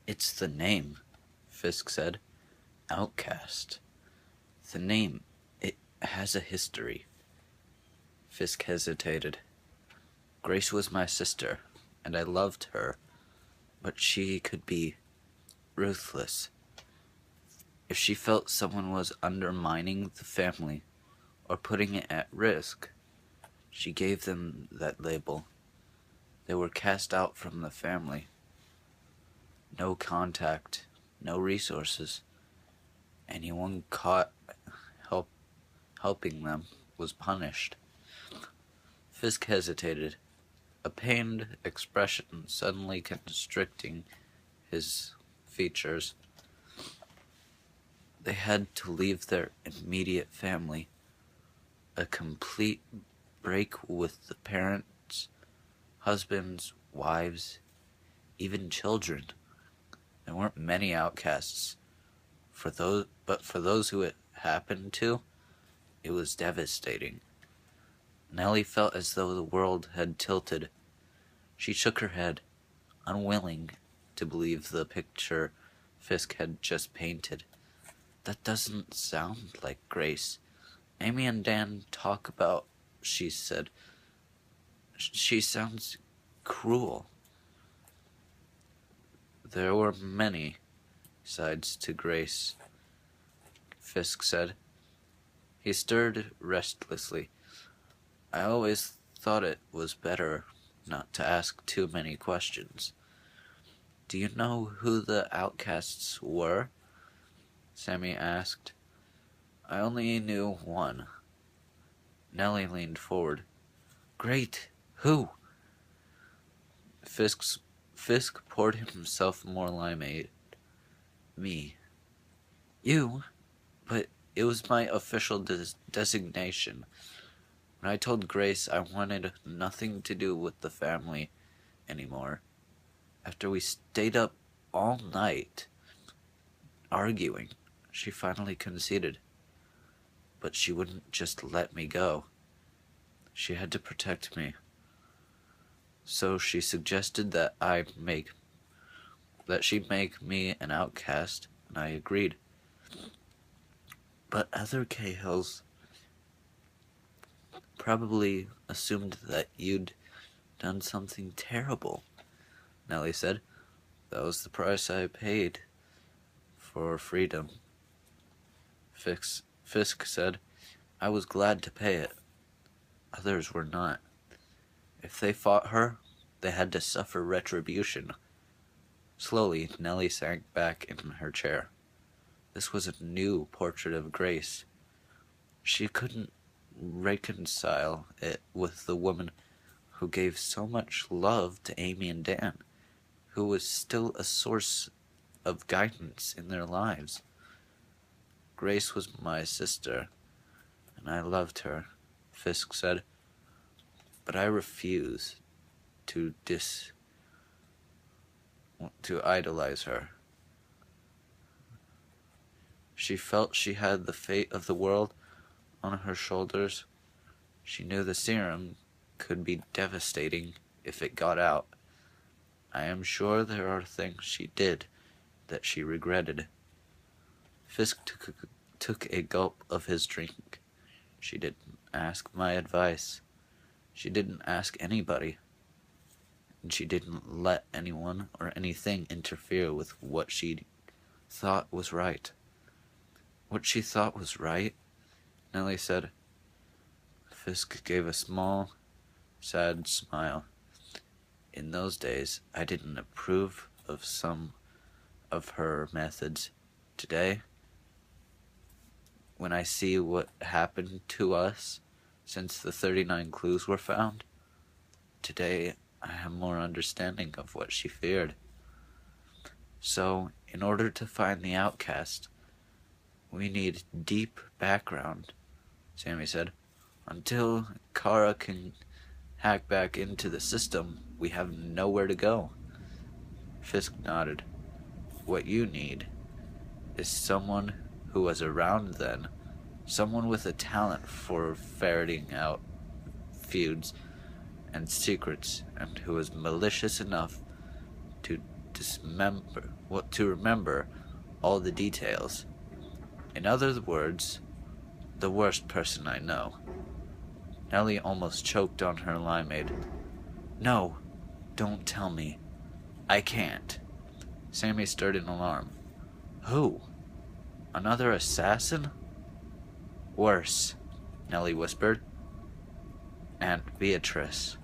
It's the name, Fisk said. Outcast. The name, it has a history. Fisk hesitated. Grace was my sister, and I loved her, but she could be ruthless. If she felt someone was undermining the family or putting it at risk, she gave them that label. They were cast out from the family. No contact, no resources. Anyone caught helping them was punished. Fisk hesitated, a pained expression suddenly constricting his features. They had to leave their immediate family, a complete break with the parents, husbands, wives, even children. There weren't many outcasts. But for those who it happened to, it was devastating. Nellie felt as though the world had tilted. She shook her head, unwilling to believe the picture Fisk had just painted. That doesn't sound like Grace. Amy and Dan talk about, she said. She sounds cruel. There were many sides to Grace, Fisk said. He stirred restlessly. I always thought it was better not to ask too many questions. Do you know who the outcasts were? Sammy asked. I only knew one. Nellie leaned forward. Great! Who? Fisk poured himself more limeade. Me. You? But it was my official designation. When I told Grace I wanted nothing to do with the family anymore, after we stayed up all night arguing, she finally conceded. But she wouldn't just let me go. She had to protect me. So she suggested that she make me an outcast, and I agreed. But other Cahills probably assumed that you'd done something terrible, Nellie said. That was the price I paid for freedom. Fisk said, I was glad to pay it. Others were not. If they fought her, they had to suffer retribution. Slowly, Nellie sank back in her chair. This was a new portrait of Grace. She couldn't reconcile it with the woman who gave so much love to Amy and Dan, who was still a source of guidance in their lives. Grace was my sister, and I loved her, Fisk said, but I refuse to idolize her. She felt she had the fate of the world on her shoulders. She knew the serum could be devastating if it got out. I am sure there are things she did that she regretted. Fisk took a gulp of his drink. She didn't ask my advice. She didn't ask anybody. And she didn't let anyone or anything interfere with what she thought was right. What she thought was right? Nellie said. Fisk gave a small, sad smile. In those days, I didn't approve of some of her methods. Today, when I see what happened to us since the 39 clues were found, today I have more understanding of what she feared. So, in order to find the outcast, we need deep background, Sammy said. Until Kara can hack back into the system, we have nowhere to go. Fisk nodded. What you need is someone who was around then, someone with a talent for ferreting out feuds and secrets, and who was malicious enough to to remember all the details. In other words, the worst person I know. Nellie almost choked on her limeade. No, don't tell me. I can't. Sammy stirred in alarm. Who? Another assassin? Worse, Nellie whispered. Aunt Beatrice.